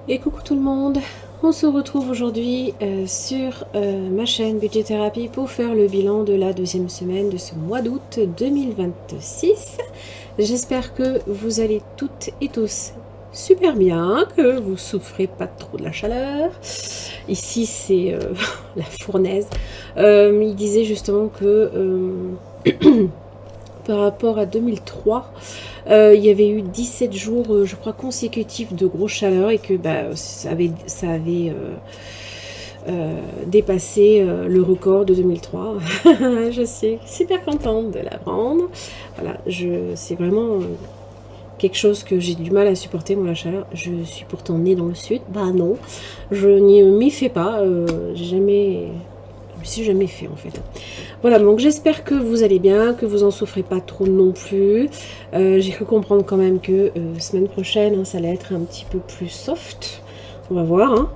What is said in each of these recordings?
Et coucou tout le monde, on se retrouve aujourd'hui sur ma chaîne Budget Thérapie pour faire le bilan de la deuxième semaine de ce mois d'août 2026. J'espère que vous allez toutes et tous super bien, que vous souffrez pas trop de la chaleur. Ici c'est la fournaise. Il disait justement que par rapport à 2003, il y avait eu 17 jours, je crois, consécutifs de grosse chaleur et que ça avait dépassé le record de 2003. Je suis super contente de l'apprendre. Voilà, c'est vraiment quelque chose que j'ai du mal à supporter, moi, la chaleur. Je suis pourtant née dans le sud. Bah non, je n'y m'y fais pas. J'ai jamais... Je me suis jamais fait en fait. Voilà, donc j'espère que vous allez bien, que vous en souffrez pas trop non plus. J'ai cru comprendre quand même que semaine prochaine, ça allait être un petit peu plus soft. On va voir.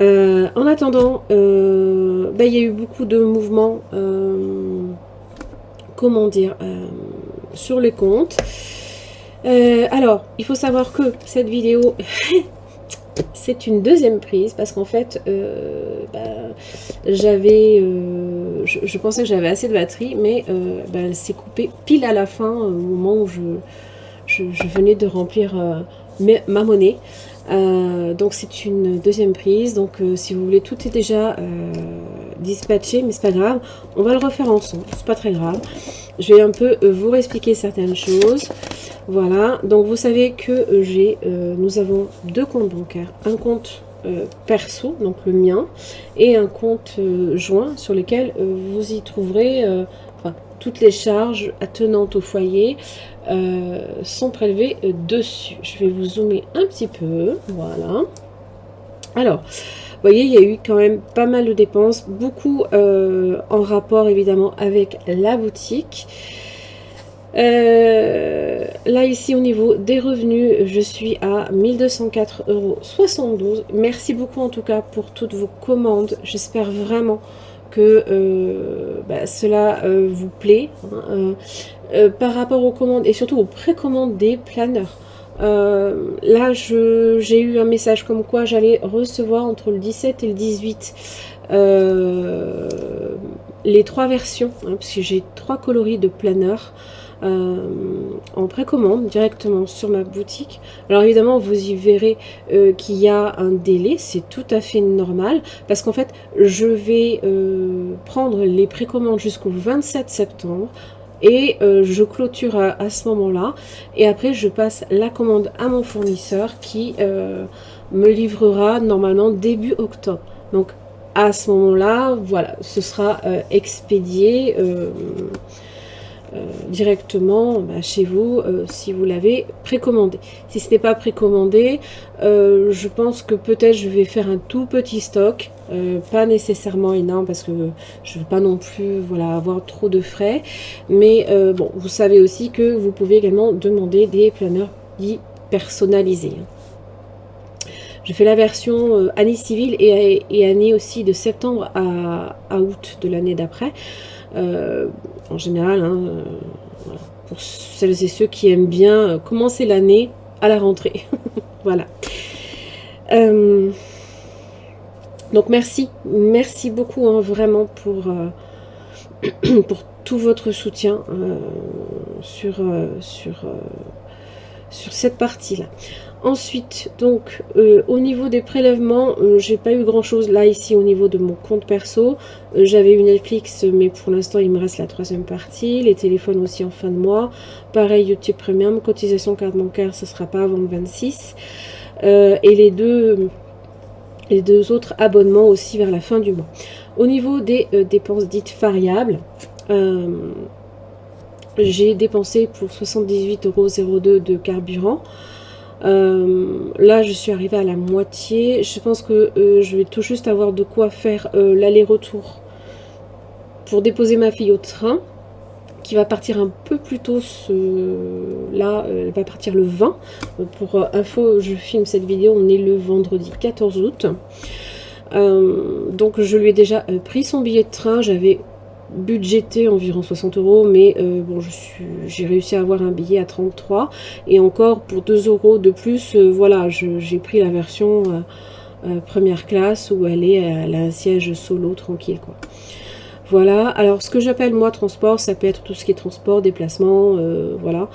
En attendant, il y a eu beaucoup de mouvements, comment dire, sur les comptes. Alors, il faut savoir que cette vidéo... C'est une deuxième prise parce qu'en fait, je pensais que j'avais assez de batterie, mais elle s'est coupée pile à la fin, au moment où je venais de remplir ma monnaie. Donc c'est une deuxième prise, donc si vous voulez, tout est déjà dispatché, mais c'est pas grave, on va le refaire ensemble, c'est pas très grave. Je vais un peu vous expliquer certaines choses. Voilà, donc vous savez que nous avons deux comptes bancaires, un compte perso, donc le mien, et un compte joint sur lequel vous y trouverez toutes les charges attenantes au foyer sont prélevées dessus. Je vais vous zoomer un petit peu, voilà. Alors, vous voyez, il y a eu quand même pas mal de dépenses, beaucoup en rapport évidemment avec la boutique. Là ici au niveau des revenus, je suis à 1204,72 €. Merci beaucoup en tout cas pour toutes vos commandes. J'espère vraiment que cela vous plaît. Par rapport aux commandes et surtout aux précommandes des planeurs. Là j'ai eu un message comme quoi j'allais recevoir entre le 17 et le 18 les trois versions, parce que j'ai 3 coloris de planeurs en précommande directement sur ma boutique. Alors évidemment vous y verrez qu'il y a un délai, c'est tout à fait normal parce qu'en fait je vais prendre les précommandes jusqu'au 27 septembre et je clôture à ce moment là et après je passe la commande à mon fournisseur qui me livrera normalement début octobre. Donc à ce moment là, voilà, ce sera expédié directement chez vous si vous l'avez précommandé. Si ce n'est pas précommandé, je pense que peut-être je vais faire un tout petit stock, pas nécessairement énorme parce que je ne veux pas non plus avoir trop de frais, mais bon, vous savez aussi que vous pouvez également demander des planeurs dits personnalisés. Je fais la version année civile et année aussi de septembre à août de l'année d'après. En général, voilà, pour celles et ceux qui aiment bien commencer l'année à la rentrée. Voilà. Donc merci beaucoup vraiment pour tout votre soutien sur cette partie-là. Ensuite, donc, au niveau des prélèvements, j'ai pas eu grand-chose là, ici, au niveau de mon compte perso. J'avais eu Netflix, mais pour l'instant, il me reste la 3e partie. Les téléphones aussi en fin de mois. Pareil, YouTube Premium. Cotisation carte bancaire, ce sera pas avant le 26. Et les deux autres abonnements aussi vers la fin du mois. Au niveau des dépenses dites variables, j'ai dépensé pour 78,02 € de carburant. Là je suis arrivée à la moitié. Je pense que je vais tout juste avoir de quoi faire l'aller-retour pour déposer ma fille au train qui va partir un peu plus tôt. Là elle va partir le 20. Pour info, je filme cette vidéo, on est le vendredi 14 août. Donc je lui ai déjà pris son billet de train. J'avais budgété environ 60 euros, mais bon, j'ai réussi à avoir un billet à 33, et encore pour 2 euros de plus, voilà, j'ai pris la version première classe où elle a un siège solo tranquille, quoi. Voilà, alors ce que j'appelle moi transport, ça peut être tout ce qui est transport, déplacement, voilà.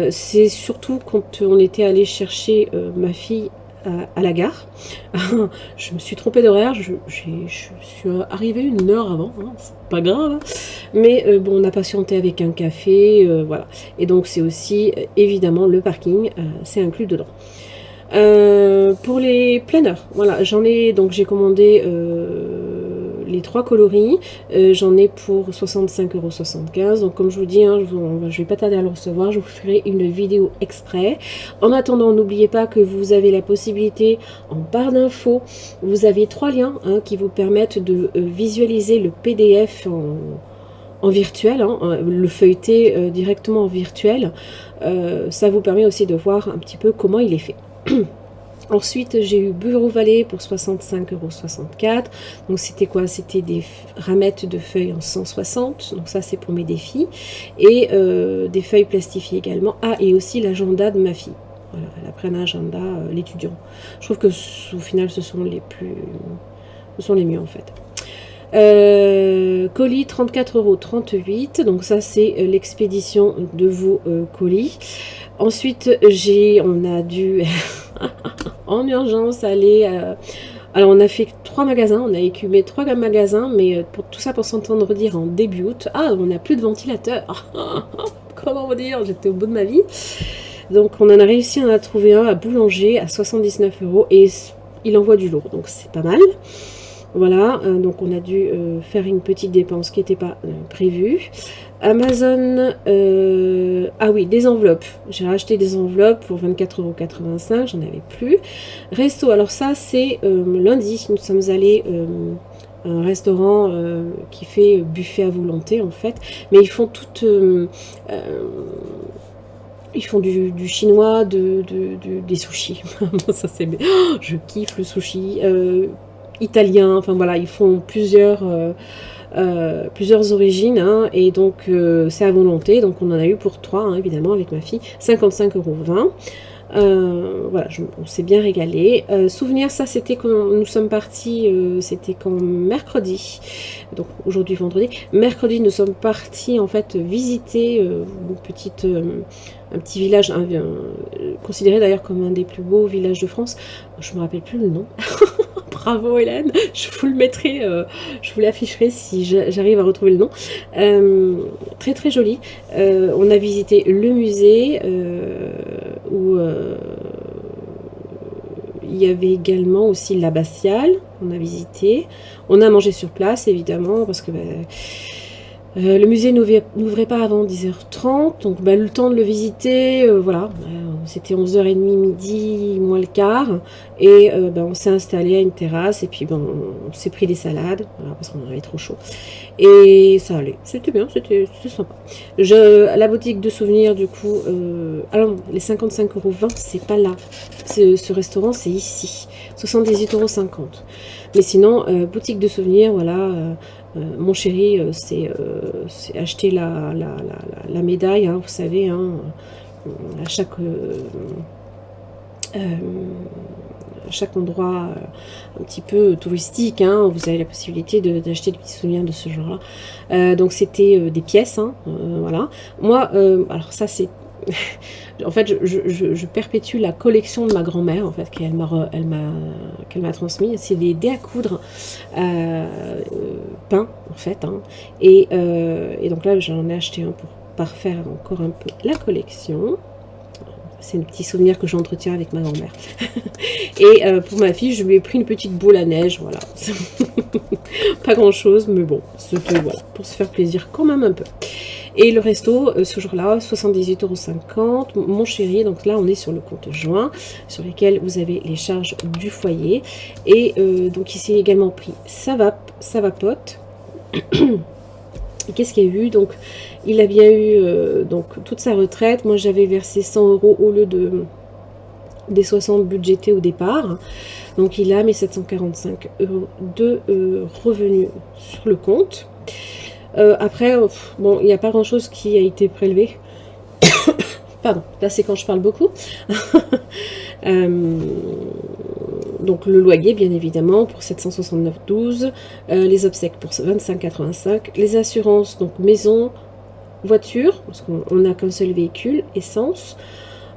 C'est surtout quand on était allé chercher ma fille à la gare. Je me suis trompée d'horaire, je suis arrivée 1 heure avant, hein, c'est pas grave. Hein. Mais bon, on a patienté avec un café, voilà. Et donc c'est aussi, évidemment, le parking, c'est inclus dedans. Pour les planeurs, voilà, donc j'ai commandé les 3 coloris, j'en ai pour 65,75 €. Donc comme je vous dis, hein, je vais pas tarder à le recevoir, je vous ferai une vidéo exprès. En attendant, n'oubliez pas que vous avez la possibilité, en barre d'infos, vous avez 3 liens hein, qui vous permettent de visualiser le PDF en virtuel, hein, le feuilleter directement en virtuel. Ça vous permet aussi de voir un petit peu comment il est fait. Ensuite, j'ai eu Bureau Vallée pour 65,64 €. Donc, c'était quoi? C'était des ramettes de feuilles en 160. Donc, ça, c'est pour mes défis. Et des feuilles plastifiées également. Ah, et aussi l'agenda de ma fille. Voilà, elle a pris un agenda, l'étudiant. Je trouve que, au final, ce sont les mieux, en fait. Colis 34,38 €. Donc, ça, c'est l'expédition de vos colis. Ensuite, on a dû en urgence aller... alors, on a fait 3 magasins, on a écumé 3 magasins, mais pour tout ça pour s'entendre dire en début août. Ah, on n'a plus de ventilateur. Comment vous dire, j'étais au bout de ma vie. Donc, on en a réussi à en trouver un à Boulanger à 79 € et il envoie du lourd, donc c'est pas mal. Voilà, donc on a dû faire une petite dépense qui n'était pas prévue. Amazon, ah oui, des enveloppes. J'ai racheté des enveloppes pour 24,85 €, j'en avais plus. Resto, alors ça c'est lundi, nous sommes allés à un restaurant qui fait buffet à volonté en fait, mais ils font toutes... ils font du chinois, des sushis. Ça c'est... Oh, je kiffe le sushi. Italien, enfin voilà, ils font plusieurs origines, hein, et donc c'est à volonté, donc on en a eu pour 3, hein, évidemment, avec ma fille, 55,20 €. Voilà, on s'est bien régalé. Souvenir, ça c'était quand nous sommes partis, c'était quand mercredi, donc aujourd'hui vendredi, mercredi nous sommes partis en fait visiter un petit village, considéré d'ailleurs comme un des plus beaux villages de France. Je me rappelle plus le nom. Bravo Hélène, je vous le mettrai, je vous l'afficherai si j'arrive à retrouver le nom. Très très joli. On a visité le musée où il y avait également aussi l'abbatiale. On a visité. On a mangé sur place évidemment parce que le musée n'ouvrait pas avant 10h30, donc le temps de le visiter, voilà, c'était 11h30, midi, moins le quart, et on s'est installé à une terrasse, et puis on s'est pris des salades, voilà, parce qu'on avait trop chaud, et ça allait, c'était bien, c'était sympa. La boutique de souvenirs, du coup, alors les 55,20 €, c'est pas là, ce restaurant, c'est ici, 78,50 €. Mais sinon, boutique de souvenirs, voilà, mon chéri c'est acheter la médaille, hein, vous savez, hein, à chaque endroit un petit peu touristique, hein, vous avez la possibilité d'acheter des petits souvenirs de ce genre-là. Donc c'était des pièces, hein, voilà. Moi, alors ça c'est... En fait, je perpétue la collection de ma grand-mère, en fait, qu'elle m'a transmis. C'est des dés à coudre peints, en fait. Hein. Et donc là, j'en ai acheté un pour parfaire encore un peu la collection. C'est un petit souvenir que j'entretiens avec ma grand-mère. Et pour ma fille, je lui ai pris une petite boule à neige, voilà. Pas grand-chose, mais bon, c'était voilà, pour se faire plaisir quand même un peu. Et le resto, ce jour-là, 78,50 €. Mon chéri, donc là, on est sur le compte joint, sur lesquels vous avez les charges du foyer. Et donc ici également pris ça va pote. Qu'est-ce qu'il y a eu? Donc, il a bien eu donc toute sa retraite. Moi, j'avais versé 100 € au lieu des 60 budgétés au départ. Donc, il a mes 745 € de revenus sur le compte. Après, bon, il n'y a pas grand-chose qui a été prélevé. Pardon, là c'est quand je parle beaucoup. Donc le loyer, bien évidemment, pour 769,12. Les obsèques pour 25,85. Les assurances, donc maison, voiture, parce qu'on n'a qu'un seul véhicule, essence.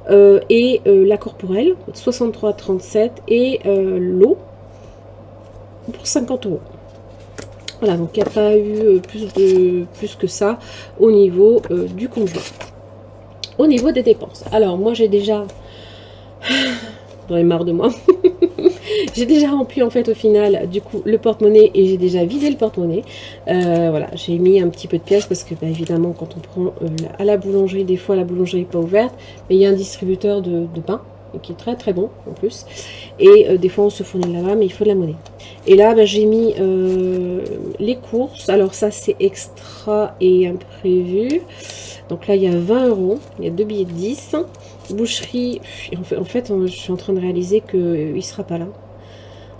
Et la corporelle, 63,37. Et l'eau, pour 50 euros. Voilà, donc il n'y a pas eu plus que ça au niveau du conjoint. Au niveau des dépenses, alors moi j'ai déjà, j'en ai marre de moi, j'ai déjà rempli en fait au final du coup le porte-monnaie et j'ai déjà vidé le porte-monnaie. Voilà, j'ai mis un petit peu de pièces parce que bah, évidemment quand on prend à la boulangerie, des fois la boulangerie n'est pas ouverte, mais il y a un distributeur de pain qui est très très bon en plus, et des fois on se fournit là-bas, mais il faut de la monnaie. Et là bah, j'ai mis les courses, alors ça c'est extra et imprévu. Donc là, il y a 20 euros, il y a 2 billets de 10. Boucherie, en fait, je suis en train de réaliser qu'il ne sera pas là.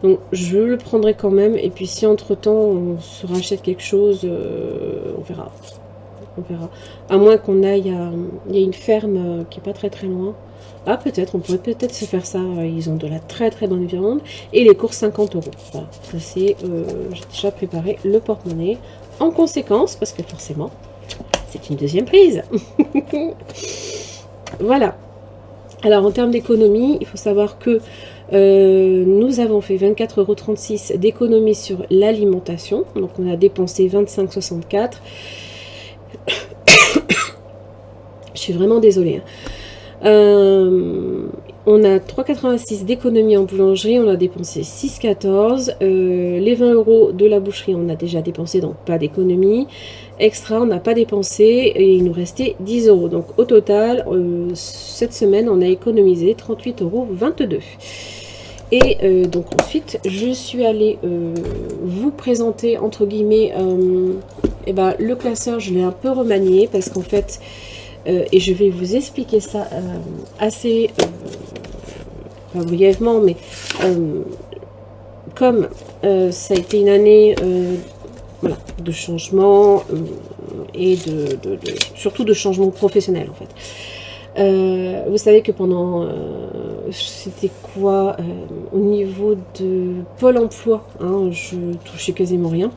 Donc je le prendrai quand même. Et puis si entre-temps, on se rachète quelque chose, on verra. On verra. À moins qu'on aille à... Il y a une ferme qui n'est pas très très loin. Ah, peut-être, on pourrait peut-être se faire ça. Ils ont de la très très bonne viande. Et les courses, 50 euros. Voilà, ça c'est... j'ai déjà préparé le porte-monnaie. En conséquence, parce que forcément... C'est une deuxième prise. Voilà. Alors, en termes d'économie, il faut savoir que nous avons fait 24,36 € d'économie sur l'alimentation. Donc, on a dépensé 25,64 €. Je suis vraiment désolée. On a 3,86 € d'économie en boulangerie. On a dépensé 6,14 €. Les 20 euros de la boucherie, on a déjà dépensé, donc pas d'économie. Extra, on n'a pas dépensé et il nous restait 10 euros. Donc au total, cette semaine, on a économisé 38,22 €. Et donc ensuite, je suis allée vous présenter, entre guillemets, le classeur. Je l'ai un peu remanié parce qu'en fait, et je vais vous expliquer ça assez pas brièvement, mais comme ça a été une année... voilà, de changement et surtout de changement professionnel en fait. Vous savez que pendant, c'était quoi, au niveau de Pôle emploi, hein, je touchais quasiment rien.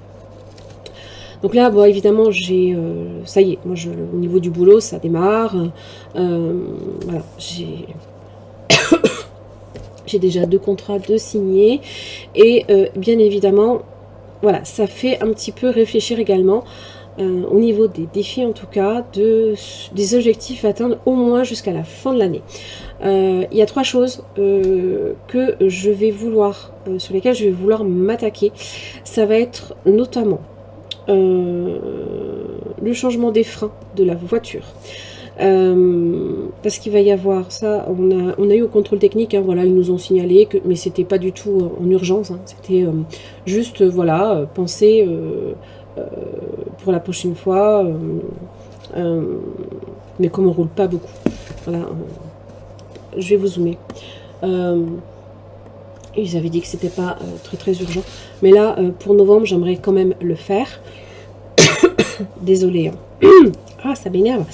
Donc là, bon, évidemment, j'ai, ça y est, moi, au niveau du boulot, ça démarre. Voilà, j'ai déjà 2 contrats de signés et bien évidemment. Voilà, ça fait un petit peu réfléchir également au niveau des défis en tout cas, des objectifs à atteindre au moins jusqu'à la fin de l'année. Il y a 3 choses que je vais vouloir, sur lesquelles je vais vouloir m'attaquer. Ça va être notamment le changement des freins de la voiture. Parce qu'il va y avoir ça, on a eu au contrôle technique, hein, voilà, ils nous ont signalé que, mais c'était pas du tout en urgence, hein, c'était juste voilà, penser pour la prochaine fois, mais comme on roule pas beaucoup, voilà, je vais vous zoomer. Ils avaient dit que c'était pas très très urgent, mais là pour novembre j'aimerais quand même le faire. Désolée, hein. Ah, ça m'énerve.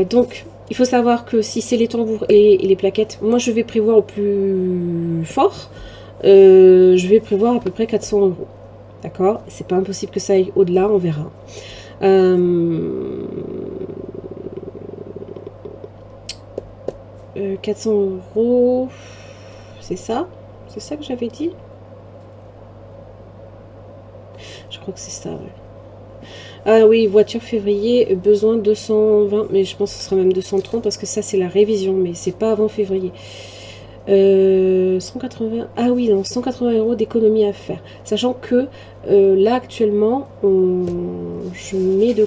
Donc, il faut savoir que si c'est les tambours et les plaquettes, moi je vais prévoir au plus fort, je vais prévoir à peu près 400 €. D'accord? C'est pas impossible que ça aille au-delà, on verra. 400 €, c'est ça? C'est ça que j'avais dit? Je crois que c'est ça, ouais. Ah oui, voiture février, besoin 220, mais je pense que ce sera même 230 parce que ça c'est la révision, mais c'est pas avant février. 180, ah oui, non, 180 € d'économie à faire. Sachant que là actuellement, je mets de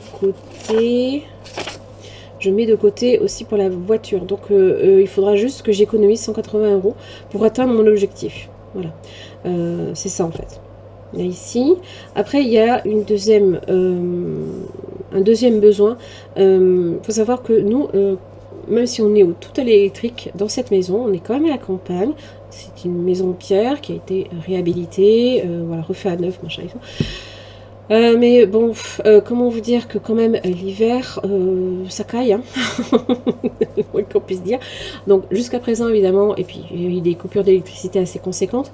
côté aussi pour la voiture. Donc il faudra juste que j'économise 180 € pour atteindre mon objectif. Voilà, c'est ça en fait. Là, ici. Après, il y a un deuxième besoin. Faut savoir que nous, même si on est au tout à l'électrique dans cette maison, on est quand même à la campagne. C'est une maison en pierre qui a été réhabilitée, voilà, refait à neuf, machin et tout. Mais bon, comment vous dire que quand même l'hiver, ça caille, hein. Le moins qu'on puisse dire. Donc jusqu'à présent évidemment, et puis il y a eu des coupures d'électricité assez conséquentes.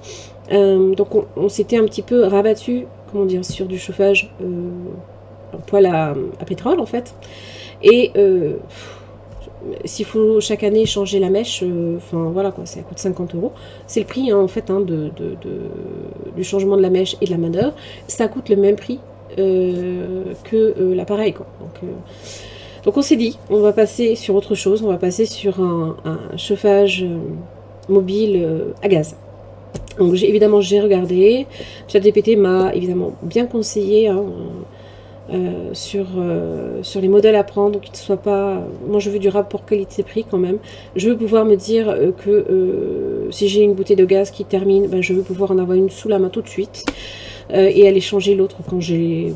Donc on s'était un petit peu rabattu, comment dire, sur du chauffage en poêle à pétrole en fait. Et s'il faut chaque année changer la mèche, enfin voilà quoi, ça coûte 50 euros. C'est le prix hein, en fait hein, du changement de la mèche et de la main-d'œuvre. Ça coûte le même prix que l'appareil quoi. Donc on s'est dit, on va passer sur autre chose, on va passer sur un chauffage mobile à gaz. Donc évidemment j'ai regardé, ChatGPT m'a évidemment bien conseillé hein, sur les modèles à prendre, qu'ils ne soient pas... Moi je veux du rapport qualité-prix quand même. Je veux pouvoir me dire que si j'ai une bouteille de gaz qui termine, ben, je veux pouvoir en avoir une sous la main tout de suite. Et aller changer l'autre quand j'ai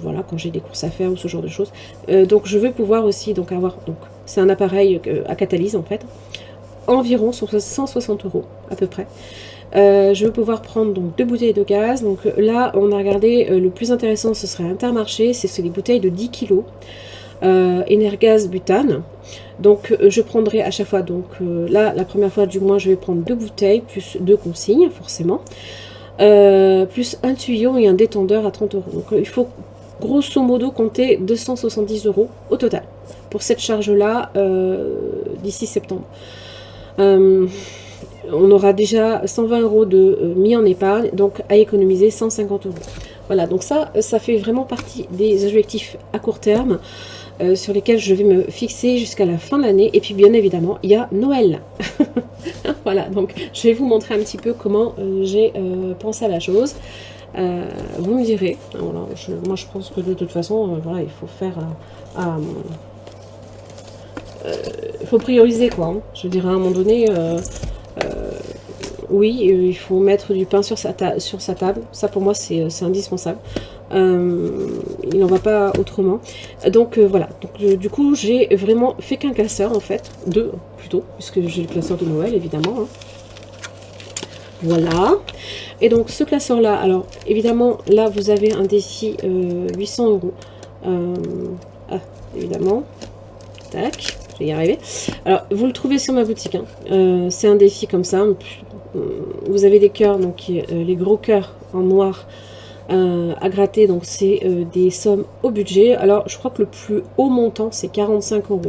des courses à faire ou ce genre de choses. Donc je veux pouvoir aussi donc avoir... c'est un appareil à catalyse en fait. Environ 160 euros à peu près. Je veux pouvoir prendre donc 2 bouteilles de gaz. Donc là, on a regardé, le plus intéressant, ce serait Intermarché. C'est les bouteilles de 10 kg. Energaz butane. Donc je prendrai à chaque fois, donc là, la première fois du mois, je vais prendre 2 bouteilles, plus 2 consignes, forcément. Plus un tuyau et un détendeur à 30 euros. Donc il faut grosso modo compter 270 euros au total pour cette charge-là d'ici septembre. On aura déjà 120 euros de mis en épargne, donc à économiser 150 euros. Voilà, donc ça fait vraiment partie des objectifs à court terme sur lesquels je vais me fixer jusqu'à la fin de l'année. Et puis bien évidemment, il y a Noël. Voilà, donc je vais vous montrer un petit peu comment j'ai pensé à la chose. Vous me direz. Voilà, moi je pense que de toute façon, voilà, il faut faire... il faut prioriser quoi. Hein. Je dirais à un moment donné... oui, il faut mettre du pain sur sa table. Ça, pour moi, c'est indispensable. Il n'en va pas autrement. Donc, voilà. Donc, du coup, j'ai vraiment fait qu'un classeur, en fait. 2, plutôt, puisque j'ai le classeur de Noël, évidemment. Hein. Voilà. Et donc, ce classeur-là, alors, évidemment, là, vous avez un défi 800 euros. Ah, évidemment. Tac. Je vais y arriver. Alors, vous le trouvez sur ma boutique. Hein. C'est un défi comme ça. Vous avez des cœurs, donc les gros cœurs en noir à gratter. Donc, c'est des sommes au budget. Alors, je crois que le plus haut montant, c'est 45 euros.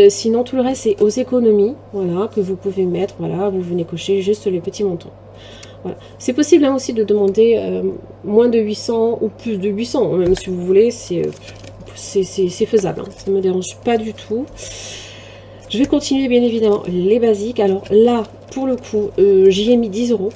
Sinon, tout le reste, c'est aux économies. Voilà, que vous pouvez mettre. Voilà, vous venez cocher juste les petits montants. Voilà. C'est possible hein, aussi de demander moins de 800 ou plus de 800, même si vous voulez. C'est faisable, hein. Ça ne me dérange pas du tout. Je vais continuer bien évidemment les basiques. Alors là, pour le coup, j'y ai mis 10 euros.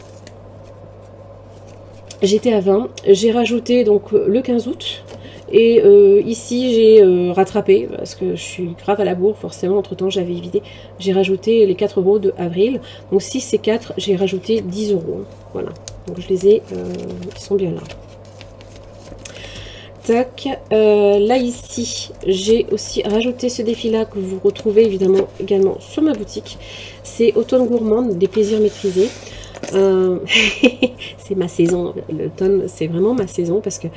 J'étais à 20. J'ai rajouté donc le 15 août. Et ici, j'ai rattrapé, parce que je suis grave à la bourre, forcément, entre-temps, j'avais vidé. J'ai rajouté les 4 euros de avril. Donc si c'est 4, j'ai rajouté 10 euros. Voilà. Donc je les ai, ils sont bien là. Tac, là ici, j'ai aussi rajouté ce défi-là que vous retrouvez évidemment également sur ma boutique. C'est Automne Gourmande, des plaisirs maîtrisés. C'est ma saison, l'automne c'est vraiment ma saison parce que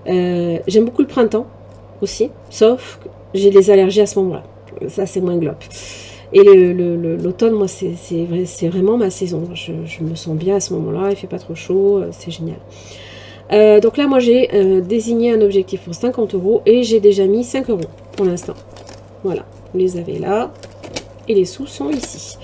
j'aime beaucoup le printemps aussi, sauf que j'ai des allergies à ce moment-là. Ça c'est moins glop. Et l'automne, moi c'est vraiment ma saison. Je me sens bien à ce moment-là, il fait pas trop chaud, c'est génial. Donc là, moi, j'ai désigné un objectif pour 50 euros et j'ai déjà mis 5 euros pour l'instant. Voilà, vous les avez là et les sous sont ici.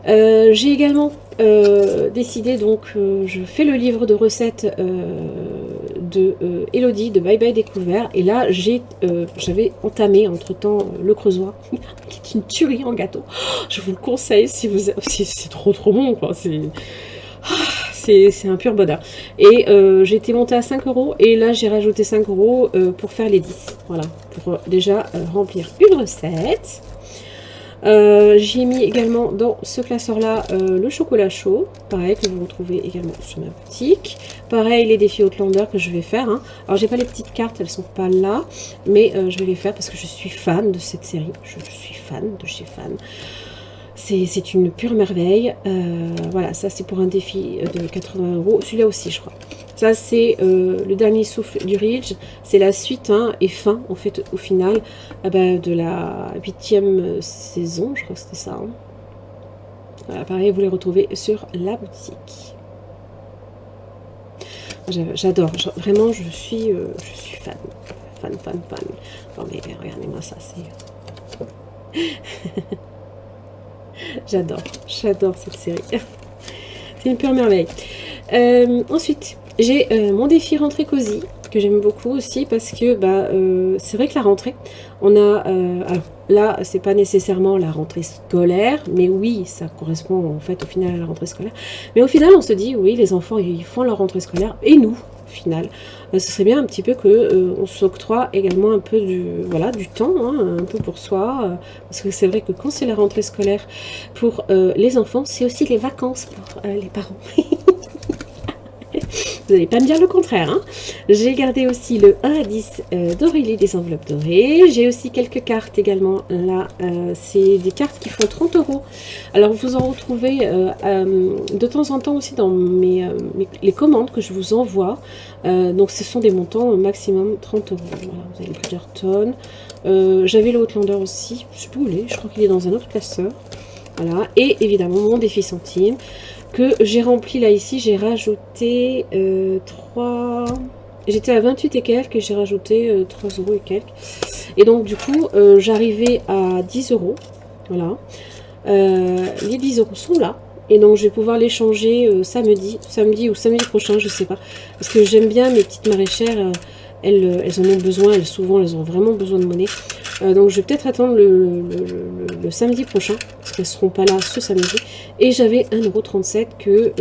J'ai également décidé, donc, je fais le livre de recettes de Elodie de Bye Bye Découvert. Et là, j'avais entamé entre-temps le creusoir, qui est une tuerie en gâteau. Je vous le conseille si vous... C'est trop bon, quoi. C'est un pur bonheur. Et j'ai été montée à 5 euros et là j'ai rajouté 5 euros pour faire les 10. Voilà, pour déjà remplir une recette. J'ai mis également dans ce classeur là le chocolat chaud, pareil que vous retrouvez également sur ma boutique. Pareil les défis Outlander que je vais faire. Hein. Alors j'ai pas les petites cartes, elles sont pas là, mais je vais les faire parce que je suis fan de cette série. Je suis fan de chez Fan. C'est une pure merveille. Voilà, ça c'est pour un défi de 80 euros. Celui-là aussi, je crois. Ça, c'est le dernier souffle du Ridge. C'est la suite hein, et fin, en fait, au final, de la 8e saison. Je crois que c'était ça. Hein. Voilà, pareil, vous les retrouvez sur la boutique. J'adore. Vraiment, je suis fan. Fan. Non, mais regardez-moi ça, c'est... J'adore cette série. C'est une pure merveille. Ensuite, j'ai mon défi rentrée cosy que j'aime beaucoup aussi parce que c'est vrai que la rentrée, on a alors là c'est pas nécessairement la rentrée scolaire, mais oui ça correspond en fait au final à la rentrée scolaire. Mais au final on se dit oui les enfants ils font leur rentrée scolaire et nous au final ce serait bien un petit peu que on s'octroie également un peu du temps hein, un peu pour soi parce que c'est vrai que quand c'est la rentrée scolaire pour les enfants c'est aussi les vacances pour les parents. Vous n'allez pas me dire le contraire. Hein. J'ai gardé aussi le 1 à 10 d'Aurélie des enveloppes dorées. J'ai aussi quelques cartes également. Là, c'est des cartes qui font 30 €. Alors, vous en retrouvez de temps en temps aussi dans les commandes que je vous envoie. Donc, ce sont des montants maximum 30 €. Voilà, vous avez le Bridgerton. J'avais le Outlander aussi. Je sais plus où il est. Je crois qu'il est dans un autre classeur. Voilà. Et évidemment, mon défi centime. Que j'ai rempli là ici, j'ai rajouté 3... J'étais à 28 et quelques et j'ai rajouté 3 € et quelques. Et donc du coup, j'arrivais à 10 €. Voilà. Les 10 € sont là. Et donc je vais pouvoir les changer samedi ou samedi prochain, je sais pas. Parce que j'aime bien mes petites maraîchères. Elles en ont besoin, souvent elles ont vraiment besoin de monnaie. Donc je vais peut-être attendre le samedi prochain, parce qu'elles ne seront pas là ce samedi. Et j'avais 1,37 € que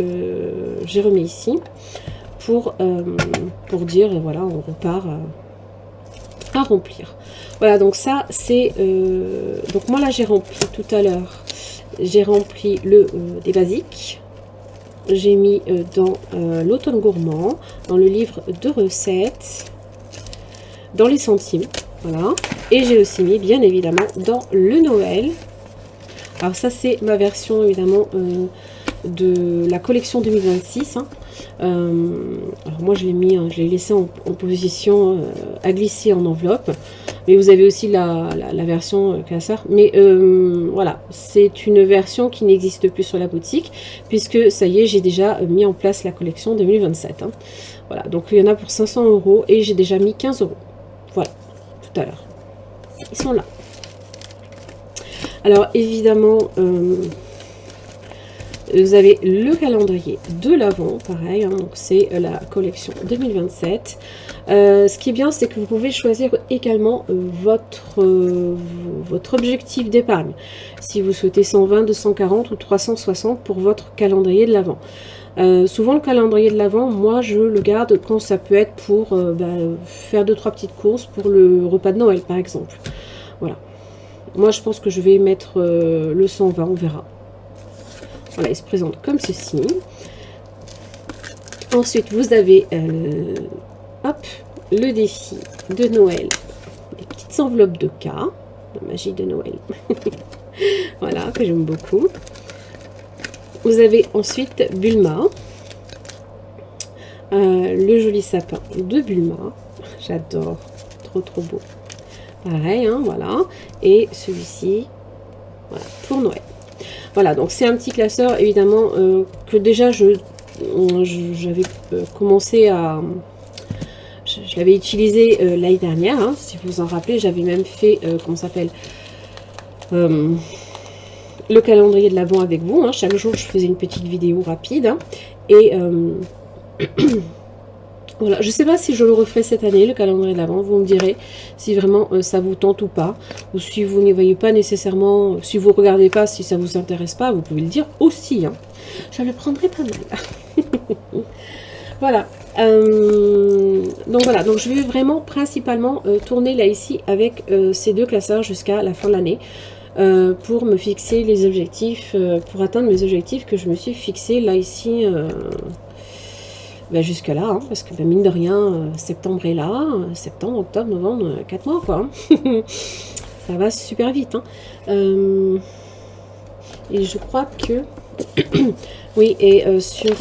j'ai remis ici, pour dire, voilà, on repart à remplir. Voilà, donc ça c'est... donc moi là j'ai rempli tout à l'heure, j'ai rempli des basiques. J'ai mis dans l'automne gourmand, dans le livre de recettes, dans les centimes, voilà. Et j'ai aussi mis, bien évidemment, dans le Noël. Alors ça, c'est ma version, évidemment, de la collection 2026. Hein. Alors moi, je l'ai mis, je l'ai laissé en position à glisser en enveloppe. Mais vous avez aussi la version classeur. Mais voilà, c'est une version qui n'existe plus sur la boutique, puisque ça y est, j'ai déjà mis en place la collection 2027. Hein. Voilà, donc il y en a pour 500 € et j'ai déjà mis 15 €. Voilà, tout à l'heure. Ils sont là. Alors évidemment, vous avez le calendrier de l'Avent, pareil, hein, donc c'est la collection 2027. Ce qui est bien, c'est que vous pouvez choisir également votre objectif d'épargne. Si vous souhaitez 120, 240 ou 360 pour votre calendrier de l'Avent. Souvent le calendrier de l'Avent, moi je le garde quand ça peut être pour faire 2-3 petites courses pour le repas de Noël par exemple. Voilà. Moi je pense que je vais mettre le 120, on verra. Voilà, il se présente comme ceci. Ensuite vous avez le défi de Noël. Les petites enveloppes de cas. La magie de Noël. Voilà, que j'aime beaucoup. Vous avez ensuite Bulma, le joli sapin de Bulma, j'adore, trop beau. Pareil, hein, voilà, et celui-ci, voilà, pour Noël. Voilà, donc c'est un petit classeur, évidemment, que déjà j'avais commencé à... Je l'avais utilisé l'année dernière, hein, si vous vous en rappelez, j'avais même fait, comment ça s'appelle le calendrier de l'Avent avec vous. Hein. Chaque jour, je faisais une petite vidéo rapide. Hein. Et voilà, je ne sais pas si je le referai cette année, le calendrier de l'Avent. Vous me direz si vraiment ça vous tente ou pas. Ou si vous n'y voyez pas nécessairement, si vous ne regardez pas, si ça ne vous intéresse pas, vous pouvez le dire aussi. Hein. Je le prendrai pas mal. Voilà. Donc voilà, donc je vais vraiment principalement tourner là ici avec ces deux classeurs jusqu'à la fin de l'année. Pour me fixer les objectifs, pour atteindre mes objectifs que je me suis fixé là ici jusque là, hein, parce que mine de rien, septembre est là, septembre, octobre, novembre, 4 mois quoi. Hein. Ça va super vite. Hein. Et je crois que oui, et sur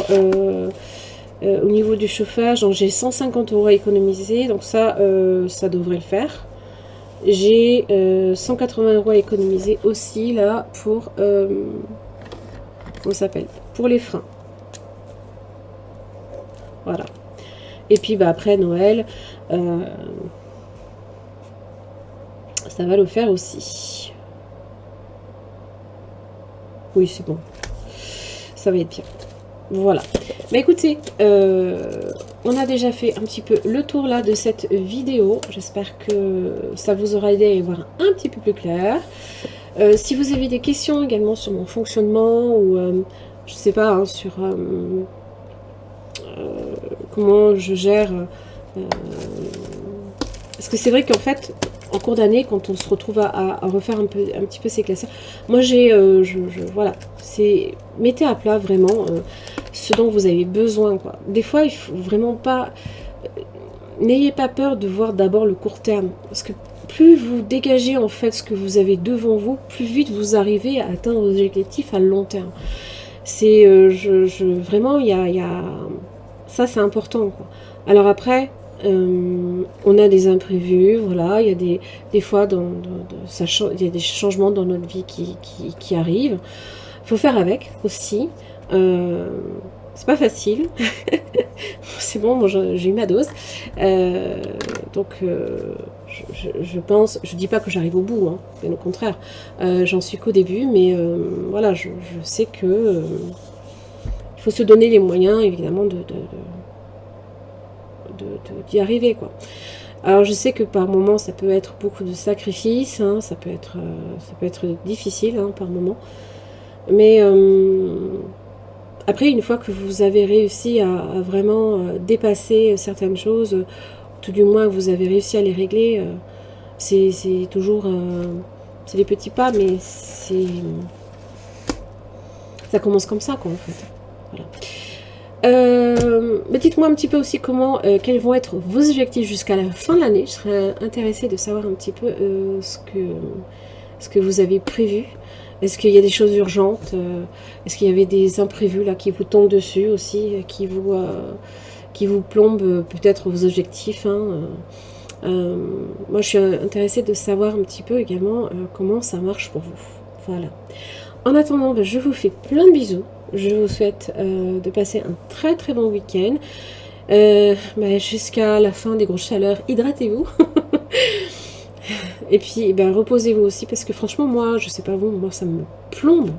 Au niveau du chauffage, donc j'ai 150 € à économiser, donc ça, ça devrait le faire. J'ai 180 € à économiser aussi là pour comment ça s'appelle, pour les freins. Voilà. Et puis bah, après Noël, ça va le faire aussi. Oui, c'est bon. Ça va être bien. Voilà. Bah écoutez, on a déjà fait un petit peu le tour là de cette vidéo. J'espère que ça vous aura aidé à y voir un petit peu plus clair. Si vous avez des questions également sur mon fonctionnement ou je sais pas, hein, sur comment je gère, parce que c'est vrai qu'en fait en cours d'année, quand on se retrouve à refaire un petit peu ses classes, moi j'ai, voilà, c'est mettez à plat vraiment ce dont vous avez besoin, quoi. Des fois, il faut vraiment pas, n'ayez pas peur de voir d'abord le court terme, parce que plus vous dégagez en fait ce que vous avez devant vous, plus vite vous arrivez à atteindre vos objectifs à long terme. C'est, vraiment, il y a ça, c'est important, quoi. Alors après, on a des imprévus, voilà, il y a des fois, il y a des changements dans notre vie qui arrivent. Il faut faire avec aussi. C'est pas facile. C'est bon, bon j'ai eu ma dose. Donc, je pense, je dis pas que j'arrive au bout, hein, bien au contraire. J'en suis qu'au début, mais voilà, je sais que il faut se donner les moyens, évidemment, d'y arriver, quoi. Alors je sais que par moments ça peut être beaucoup de sacrifices, hein, ça peut être difficile, hein, par moments, mais après une fois que vous avez réussi à vraiment dépasser certaines choses, tout du moins vous avez réussi à les régler, c'est toujours c'est des petits pas, mais ça commence comme ça, quoi, en fait. Voilà. Mais dites-moi un petit peu aussi quels vont être vos objectifs jusqu'à la fin de l'année. Je serais intéressée de savoir un petit peu ce que vous avez prévu. Est-ce qu'il y a des choses urgentes, est-ce qu'il y avait des imprévus là qui vous tombent dessus aussi, qui vous plombent peut-être vos objectifs, hein. Moi je suis intéressée de savoir un petit peu également comment ça marche pour vous. Voilà. En attendant, je vous fais plein de bisous. Je vous souhaite de passer un très très bon week-end. Jusqu'à la fin des grosses chaleurs, hydratez-vous. Et puis reposez-vous aussi, parce que franchement, moi, je sais pas vous, moi ça me plombe.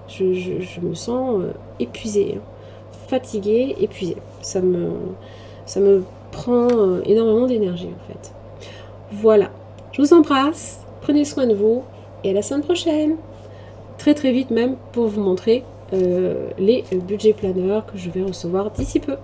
Je me sens épuisée, hein. Fatiguée, épuisée. Ça me prend énormément d'énergie en fait. Voilà. Je vous embrasse, prenez soin de vous, et à la semaine prochaine. Très très vite même pour vous montrer les budgets planeurs que je vais recevoir d'ici peu.